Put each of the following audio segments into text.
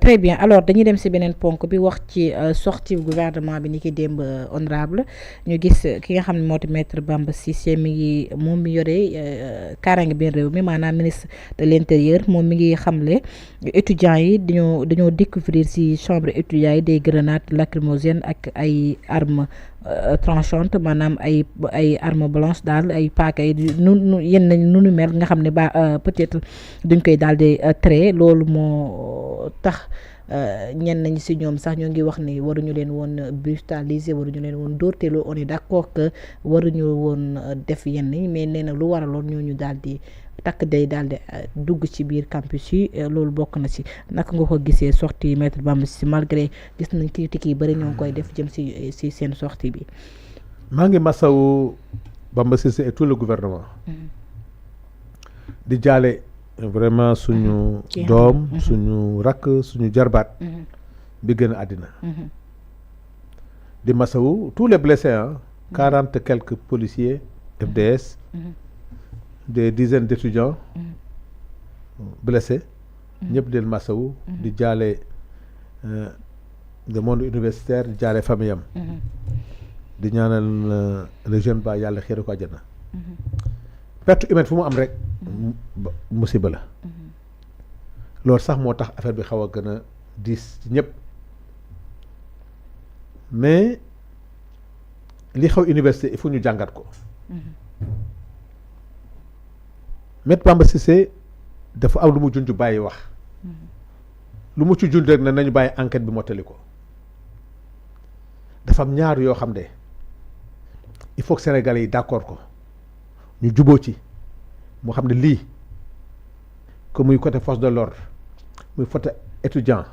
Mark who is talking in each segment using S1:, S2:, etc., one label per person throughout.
S1: Très bien alors dañuy dem ci beneen ponk bi wax ci sortie gouvernement bi ni ki démb honorable ñu gis ki nga xam ne moo di maître Bamba Cissé mi ngi moom mi yore kaaraange biir réew mi maanaam ministre de l'intérieur moom mi ngi xamle étudiants yi dañoo découvrir ci chambre étudiants yi des grenades lacrymogènes ak ay armes tranchante maanaam ay arme blanche daal ay paaka yi nu yenn nu nu mel nga xam ne peut-être duñ koy daal di traité loolu moo tax ñenn ñi ci ñoom sax ñoo ngi wax ni waruñu leen woon brutaliser waruñu leen woon dóor te on est d'accord que waruñu woon def yenn mais nee na lu waraloon ñooñu daal di takk day daal di dugg ci biir campus yi loolu bokk na ci naka nga ko gisee sortie maître Bamba Cissé malgré gis nañ critiques yi bari ñoo ngi koy def jëm ci seen sortie bi.
S2: maa ngi masawu Bamba Cissé et tout le gouvernement. di jaale vraiment suñu doom suñu rakk suñu jarbaat bi gën a àddina di masawu tous les blessés 40 et quelques policiers FDS des dizaines d'étudiants blessés ñëpp del masawu di jaale le monde universitaire di jaale famille am di ñaanal le jeune ba yàlla xéeru ko àjjana perte humaine fu mu am rek musiba la loolu sax moo tax affaire bi xaw a gën a diis ci ñëpp mais li xaw université il faut ñu jàngat ko Maître Bamba Cissé dafa am lu mu junj bàyyi wax lu mu ci junj rek na nañu bàyyi enquête bi mottali ko dafa am ñaar yoo xam ne il faut que Sénégalais yi d'accord ko ñu juboo ci moo xam ne lii que muy côté force de l'ordre muy côté étudiant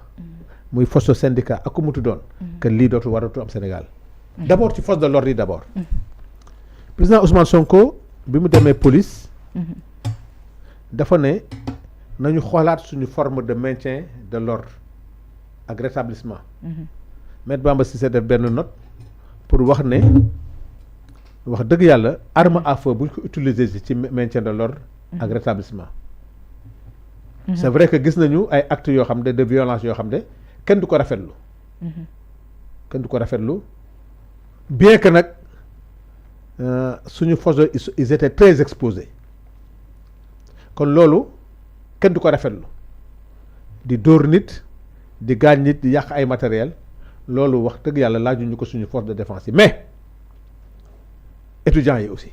S2: muy force syndicat ak ku mutu doon que lii dootu waratu am Sénégal d'abord ci force de l'ordre yi d'abord président Ousmane Sonko bi mu demee police dafa ne nañu xoolaat suñu forme de maintien de l'ordre ak rétablissement Maître Bamba Cissé def benn note pour wax ne wax dëgg yàlla arme à feu bu ñu ko utiliser ci maintien de l'ordre ak rétablissement c'est vrai que gis nañu ay actes yoo xam ne de violence yoo xam ne kenn du ko rafetlu kenn du ko rafetlu bien que nag suñu force ils étaient très exposés kon loolu kenn du ko rafetlu di dóor nit di gaañ nit di yàq ay matériel loolu wax dëgg yàlla laajuñu ko suñu force de défense yi mais étudiants yi aussi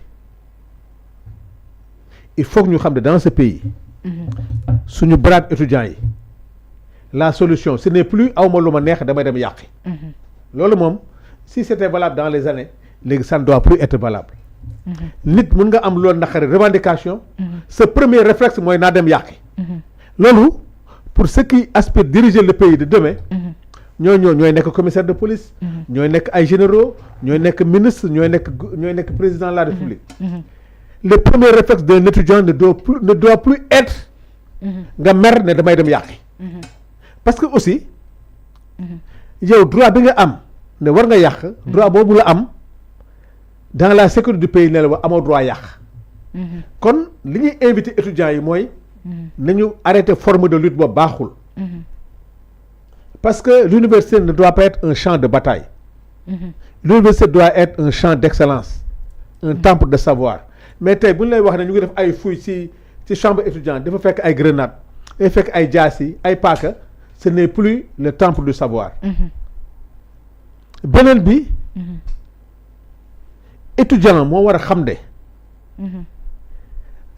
S2: il faut que ñu xam ne dans ce pays suñu brave étudiants yi la solution ce n'est plus awma lu ma neex damay dem yàqi loolu moom si c'était valable dans les années léegi ça ne doit plus être valable nit mën nga am loolu naqari revendication ce premier réflexe mooy naa dem yàqi loolu pour ceux qui aspirent diriger le pays de demain ñooy nekk commissaire de police ñooy nekk ay généraux ñooy nekk ministre ñooy nekk président de la République le premier réflexe d'un étudiant ne doit plus être nga mer ne damay dem yàqi parce que aussi yow droit bi nga am ne war nga yàq droit boobu la am dans la sécurité du pays ne la amoo droit yàq kon li ñuy invité étudiants yi mooy nañu arrêter forme de lutte boobu baaxul parce que l'université ne doit pas être un champ de bataille l'université doit être un champ d'excellence un temple de savoir mais tey bu ñu lay wax ne ñu ngi def ay fouilles ci chambre étudiante dafa fekk ay grenades dafa fekk ay jaasi ay paaka ce n'est plus le temple du savoir beneen bi étudiant moo war a xam ne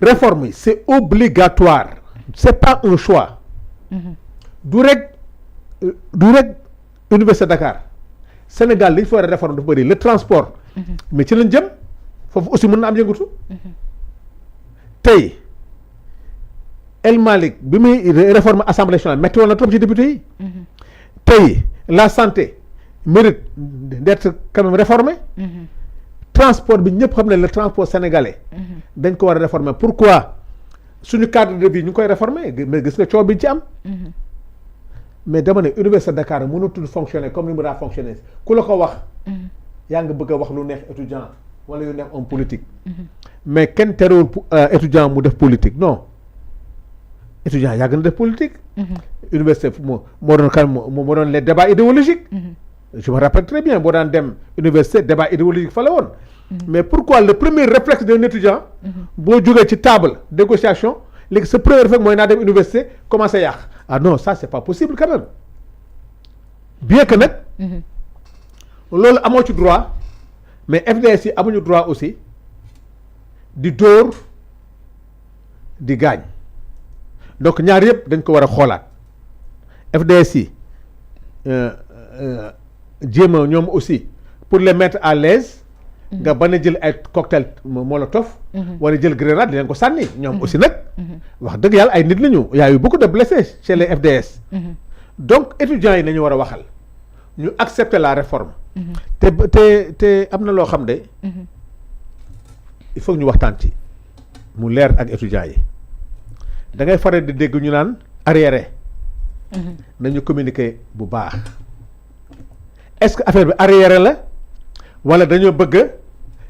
S2: réforme yi c'est obligatoire c'est pas un choix du rek Université Dakar Sénégal li ñu fa war a réforme dafa bëri le transport mais ci lañ jëm foofu aussi mën na am yëngatu tey El Malick bi muy réforme assemblée nationale métti woon na trop ci député yi tey la santé mérite d'être quand même réformée transport bi ñëpp xam ne le transport sénégalais dañ ko war a réformer pourquoi suñu cadre de vie ñu koy réformer mais gis nga coow bi ci am mais dama ne Université Dakar mënatul fonctionner comme ni mu daa fonctionner ku la ko wax yaa ngi bëgg a wax lu neex étudiant wala yu neex homme politique mais kenn terewul étudiant mu def politique non étudiant yàgg na def politique université moo doon kan moo doon les débats idéologiques. Je me rappelle très bien boo daan dem université débat idéologique fa la woon. Mais pourquoi le premier réflexe d'un étudiant. boo jógee ci table négociation léegi sa premier réflexe mooy naa dem université commencer yàq. Ah non, ça c'est pas possible quand même. Bien que nag. loolu amoo ci droit mais FDS yi amuñu droit aussi di dóor di gaañ donc ñaar yëpp dañ ko war a xoolaat FDS yi jéem a ñoom aussi pour les mettre à l'aise nga bañ a jël ay cocktail molotov wala jël grenade di leen ko sànni ñoom aussi nag wax dëgg yàlla ay nit la ñu y a eu beaucoup de blessés chez les FDS donc étudiants yi nañu war a waxal ñu accepter la réforme te am na loo xam de il faut ñu waxtaan ci mu leer ak étudiants yi da ngay faral di dégg ñu naan arriéré nañu communiquer bu baax est-ce que affaire bi arriéré la wala dañoo bëgg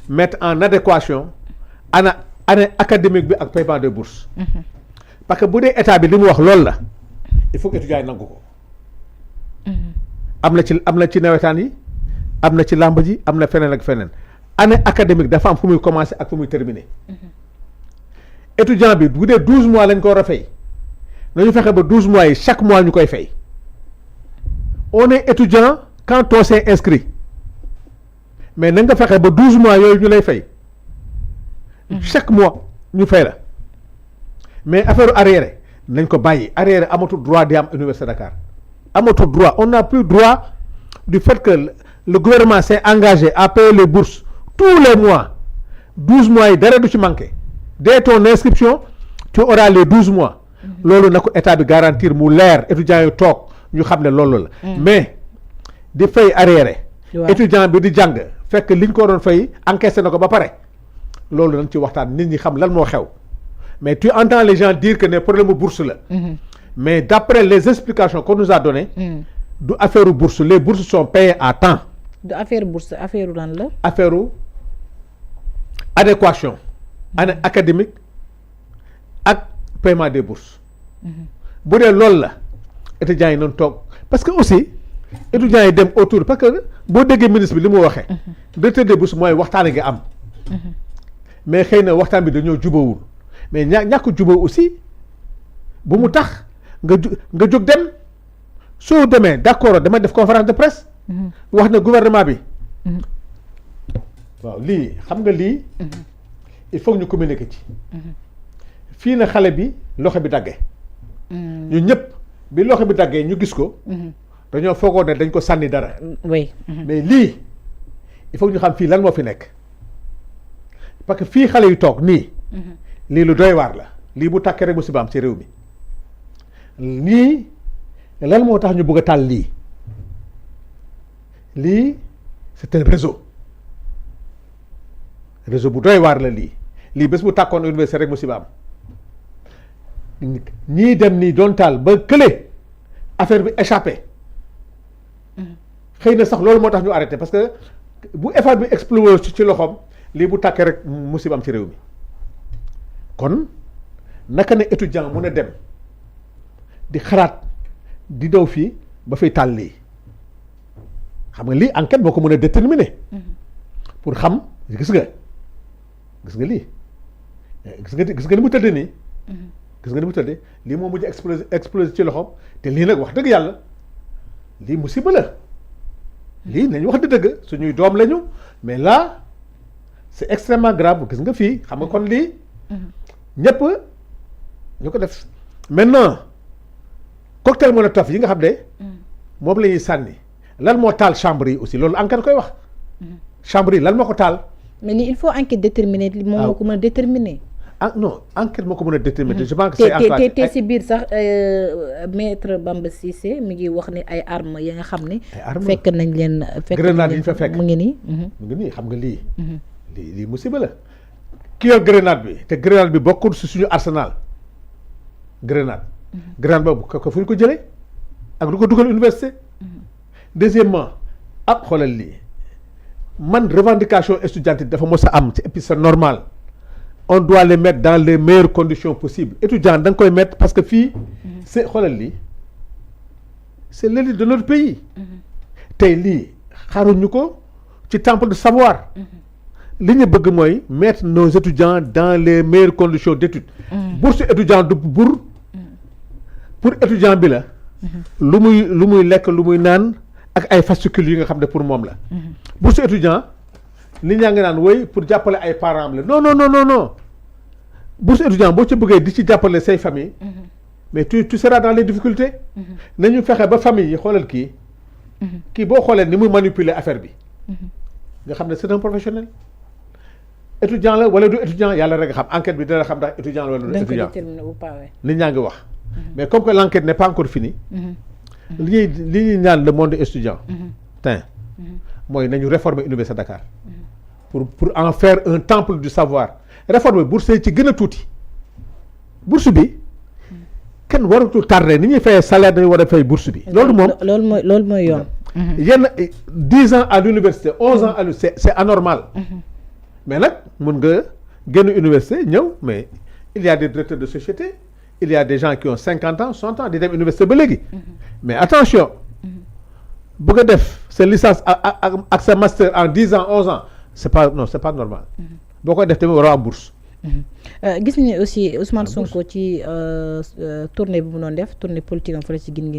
S2: mettre en adéquation année académique bi ak paiement de bourse parce que bu dee état bi li mu wax loolu la il faut que étudiants yi nangu ko am na ci nawetaan yi am na ci làmb ji am na feneen ak feneen année académique dafa am fu muy commencer ak fu muy terminer étudiant bi bu dee 12 mois lañ ko war a fay nañu fexe ba 12 mois yi chaque mois ñu koy fay on est étudiant quand on s'est inscrit mais na nga fexe ba 12 mois yooyu ñu lay fay chaque mois ñu fay la mais affaire arriéré nañ ko bàyyi arriéré amatul droit di am Université Dakar amatul droit on n'a plus droit du fait que le gouvernement s'est engagé à payer les bourses tous les mois 12 mois yi dara du ci manqué dès ton inscription tu auras les 12 mois loolu na ko état bi garantir mu leer étudiants yi toog ñu xam ne loolu la mais di fay arriéré étudiant bi di jàng fekk liñ ko doon fay encaissé na ko ba pare loolu nañ ci waxtaan nit ñi xam lan moo xew mais tu entends les gens dire que ne problème bu bourse la mais d'après les explications qu'on nous a données du affaire bourse les bourses sont payées à temps
S1: du affaire bourse affaire lan la
S2: affaire adéquation année académique ak paiement des bourses bu dee loolu la étudiants yi noonu toog parce que aussi étudiants yi dem autour parce que boo déggee ministre bi li mu waxee directeur des bourses mooy waxtaan nga am mais xëy na waxtaan bi dañoo jubawul mais ñàkk juboo aussi bu mu tax nga jóg dem soo demee d'accord dama def conférence de presse wax na gouvernement bi waaw lii xam nga lii il faut ñu communiquer ci fii na xale bi loxo bi daggee ñu ñëpp bi loxo bi daggee ñu gis ko dañoo foogoon ne dañ ko sànni dara
S1: oui
S2: mais lii il faut ñu xam fii lan moo fi nekk parce que fii xale yu toog nii lii lu doy waar la lii bu tàkkee rek musiba am ci réew mi lii lan moo tax ñu bëgg a taal lii c'est un réseau bu doy waar la lii bés bu tàkkoon université rek musiba am ñii dem nii doon taal ba kële affaire bi échappé xëy na sax loolu moo tax ñu arrêté parce que bu effort bi explosé ci loxoom lii bu tàkkee rek musiba am ci réew mi kon naka ne étudiant mun a dem di xalaat di daw fii ba fay taal lii xam nga lii enquête moo ko mën a déterminer pour xam gis nga lii gis nga ni mu tëddee nii gis nga ni mu tëddee lii moo mujj explosé ci loxoom te lii nag wax dëgg yàlla lii musiba la lii nañu wax dëgg suñuy doom lañu mais là c'est extrêmement grave gis nga fii xam nga kon lii ñëpp ñu ko def maintenant cocktail molotov yi nga xam ne moom la ñuy sànni lan moo taal chambre yi aussi loolu enquête koy wax chambre yi lan moo ko taal
S1: mais ni il faut enquête déterminer li moom moo ko mën a déterminer
S2: non enquête moo ko mën a déterminer je pense que c'est
S1: te si biir sax maître Bamba Cissé mi ngi wax ni ay armes yi nga xam ne fekk nañ leen
S2: grenade yi ñu fa fekk
S1: mu ngi nii
S2: xam nga lii musiba la ki yor grenade bi te grenade bi bokkul si suñu arsenal grenade boobu ko fu ñu ko jëlee ak lu ko dugal université deuxièmement xoolal lii man revendication étudiantine dafa mos a am ci et puis c'est normal on doit les mettre dans les meilleures conditions possibles étudiant da nga koy mettre parce que fii c'est xoolal lii c'est l'élite de notre pays. tey lii xaruñu ko ci temple de savoir. li ñu bëgg mooy mettre nos étudiants dans les meilleures conditions d'études. bourse étudiant du pour étudiant bi la. lu muy lekk lu muy naan ak ay fascicules yi nga xam ne pour moom la. bourse étudiant nit ñaa ngi naan woy pour jàppale ay parents la non bourse étudiant boo ci bëggee di ci jàppale say famille. mais tu seras dans les difficultés. nañu fexe ba famille yi xoolal kii. kii boo xoolee ni muy manipuler affaire bi. nga xam ne c'est un professionnel. étudiant la wala du étudiant yàlla rek nga xam enquête bi dina xam ndax étudiant la wala du étudiant nit ñaa ngi wax. mais comme que l'enquête n'est pas encore finie. li ñuy ñaan le monde étudiant. mooy nañu réformer Université Dakar. pour en faire un temple du savoir. réforme bi bourse yi ci gën a tuuti. bourse bi kenn waratul tardé ni ñuy fayee salaire dañu war a fay bourse bi. loolu moom
S1: loolu mooy yoon.
S2: yenn 10 ans à l'université 11 ans à l'université c'est anormal. mais nag mun nga génn université ñëw mais il y a des directeurs de société il y a des gens qui ont 50 ans 60 ans di dem université ba léegi. mais attention bëgg a def sa licence ak sa master en 10 ans 11 ans c'est pas normal. boo koy def tamit waroo am bourse.
S1: gis nañu aussi Ousmane Sonko ci tournée bi mu doon def tournée politique am fële ci Guinguinéo